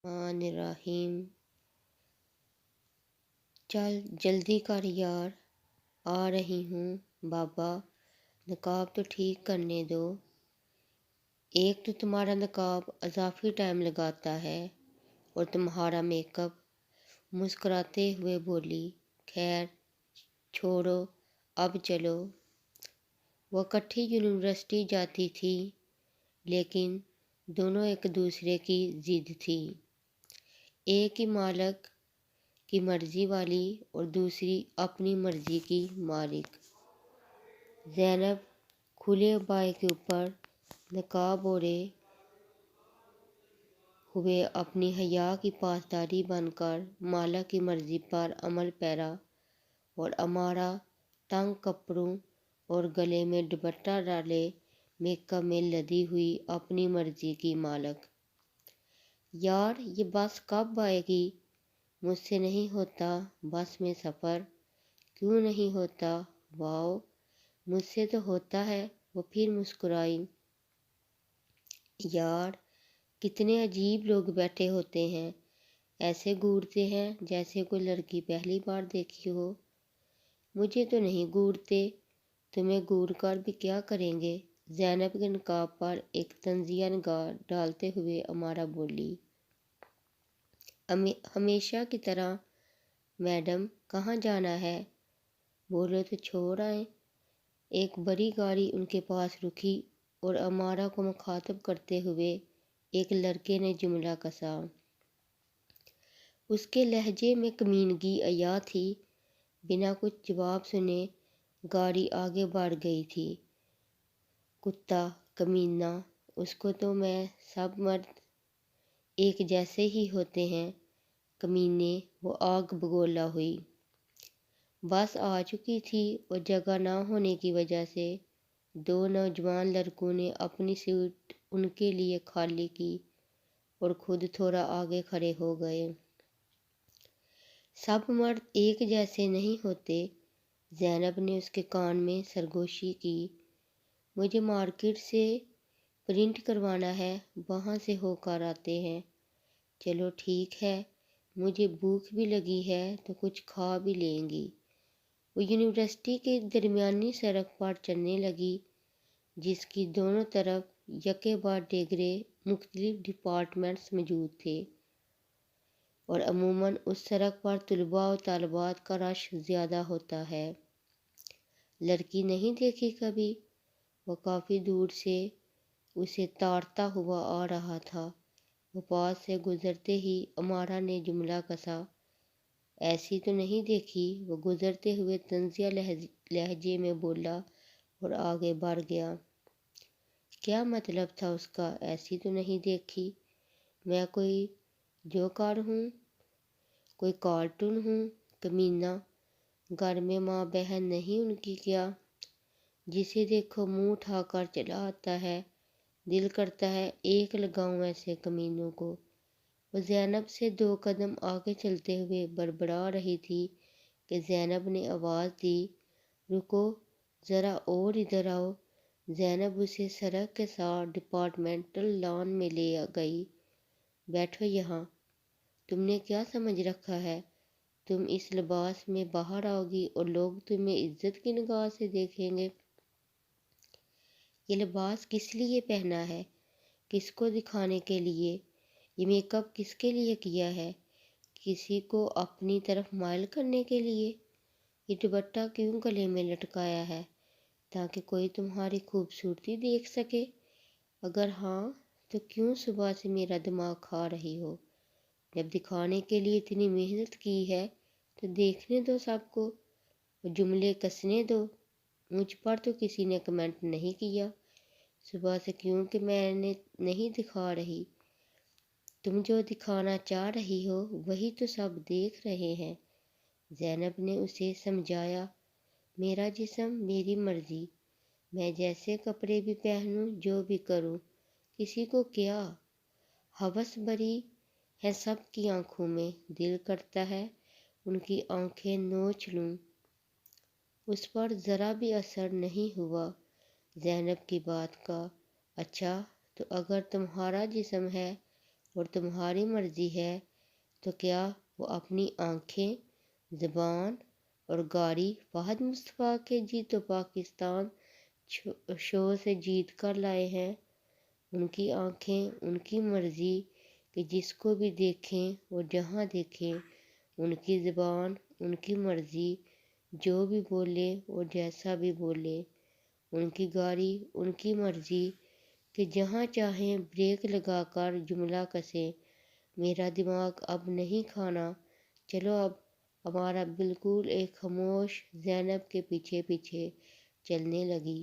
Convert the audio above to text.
الرحیم۔ چل جلدی کر یار، آ رہی ہوں بابا، نقاب تو ٹھیک کرنے دو۔ ایک تو تمہارا نقاب اضافی ٹائم لگاتا ہے اور تمہارا میک اپ۔ مسکراتے ہوئے بولی، خیر چھوڑو اب چلو۔ وہ اکٹھی یونیورسٹی جاتی تھی، لیکن دونوں ایک دوسرے کی ضد تھی۔ ایک ہی مالک کی مرضی والی اور دوسری اپنی مرضی کی مالک۔ زینب کھلے عبائے کے اوپر نقاب اوڑھے ہوئے اپنی حیا کی پاسداری بن کر مالک کی مرضی پر عمل پیرا، اور امارا تنگ کپڑوں اور گلے میں دوپٹہ ڈالے میک اپ میں لدی ہوئی اپنی مرضی کی مالک۔ یار یہ بس کب آئے گی؟ مجھ سے نہیں ہوتا بس میں سفر۔ کیوں نہیں ہوتا؟ واؤ مجھ سے تو ہوتا ہے۔ وہ پھر مسکرائی۔ یار کتنے عجیب لوگ بیٹھے ہوتے ہیں، ایسے گھورتے ہیں جیسے کوئی لڑکی پہلی بار دیکھی ہو۔ مجھے تو نہیں گھورتے، تمہیں گھور کر بھی کیا کریں گے؟ زینب کے نقاب پر ایک طنزیہ نگاہ ڈالتے ہوئے امارا بولی۔ ہمیشہ کی طرح میڈم کہاں جانا ہے؟ بولو تو چھوڑ آئیں۔ ایک بڑی گاڑی ان کے پاس رکی اور امارا کو مخاطب کرتے ہوئے ایک لڑکے نے جملہ کسا۔ اس کے لہجے میں کمینگی عیا تھی۔ بنا کچھ جواب سنے گاڑی آگے بڑھ گئی تھی۔ کتا کمینہ، اس کو تو میں سب مرد ایک جیسے ہی ہوتے ہیں۔ کمینے، وہ آگ بگولا ہوئی۔ بس آ چکی تھی اور جگہ نہ ہونے کی وجہ سے دو نوجوان لڑکوں نے اپنی سیٹ ان کے لیے خالی کی اور خود تھوڑا آگے کھڑے ہو گئے۔ سب مرد ایک جیسے نہیں ہوتے، زینب نے اس کے کان میں سرگوشی کی۔ مجھے مارکیٹ سے پرنٹ کروانا ہے، وہاں سے ہو کر آتے ہیں۔ چلو ٹھیک ہے، مجھے بھوک بھی لگی ہے تو کچھ کھا بھی لیں گی۔ وہ یونیورسٹی کے درمیانی سڑک پر چلنے لگی، جس کی دونوں طرف یکے بعد دیگرے مختلف ڈپارٹمنٹس موجود تھے، اور عموماً اس سڑک پر طلباء و طالبات کا رش زیادہ ہوتا ہے۔ لڑکی نہیں دیکھی کبھی؟ وہ کافی دور سے اسے تاڑتا ہوا آ رہا تھا۔ وہ پاس سے گزرتے ہی امارا نے جملہ کسا، ایسی تو نہیں دیکھی؟ وہ گزرتے ہوئے طنزیہ لہجے میں بولا اور آگے بڑھ گیا۔ کیا مطلب تھا اس کا، ایسی تو نہیں دیکھی؟ میں کوئی جوکر ہوں؟ کوئی کارٹون ہوں؟ کمینہ، گھر میں ماں بہن نہیں ان کی کیا؟ جسے دیکھو منہ اٹھا کر چلا آتا ہے، دل کرتا ہے ایک لگاؤں ایسے کمینوں کو۔ وہ زینب سے دو قدم آگے چلتے ہوئے بڑبڑا رہی تھی کہ زینب نے آواز دی، رکو ذرا اور ادھر آؤ۔ زینب اسے سڑک کے ساتھ ڈپارٹمنٹل لان میں لے گئی۔ بیٹھو یہاں۔ تم نے کیا سمجھ رکھا ہے؟ تم اس لباس میں باہر آؤ گی اور لوگ تمہیں عزت کی نگاہ سے دیکھیں گے۔ یہ لباس کس لیے پہنا ہے؟ کس کو دکھانے کے لیے؟ یہ میک اپ کس کے لیے کیا ہے؟ کسی کو اپنی طرف مائل کرنے کے لیے؟ یہ دوپٹہ کیوں گلے میں لٹکایا ہے؟ تاکہ کوئی تمہاری خوبصورتی دیکھ سکے؟ اگر ہاں تو کیوں صبح سے میرا دماغ کھا رہی ہو؟ جب دکھانے کے لیے اتنی محنت کی ہے تو دیکھنے دو سب کو، اور جملے کسنے دو۔ مجھ پر تو کسی نے کمنٹ نہیں کیا صبح سے، کیونکہ میں نے نہیں دکھا رہی۔ تم جو دکھانا چاہ رہی ہو وہی تو سب دیکھ رہے ہیں۔ زینب نے اسے سمجھایا، میرا جسم میری مرضی، میں جیسے کپڑے بھی پہنوں جو بھی کروں، کسی کو کیا؟ ہوس بھری ہے سب کی آنکھوں میں، دل کرتا ہے ان کی آنکھیں نوچ لوں۔ اس پر ذرا بھی اثر نہیں ہوا زینب کی بات کا۔ اچھا تو اگر تمہارا جسم ہے اور تمہاری مرضی ہے تو کیا وہ اپنی آنکھیں، زبان اور گاڑی فہد مصطفیٰ کے جیتو پاکستان شو سے جیت کر لائے ہیں؟ ان کی آنکھیں، ان کی مرضی کہ جس کو بھی دیکھیں اور جہاں دیکھیں، ان کی زبان، ان کی مرضی جو بھی بولے اور جیسا بھی بولے، ان کی گاڑی، ان کی مرضی کہ جہاں چاہیں بریک لگا کر جملہ کسیں۔ میرا دماغ اب نہیں کھانا، چلو اب ہمارا بالکل ایک خاموش زینب کے پیچھے پیچھے چلنے لگی۔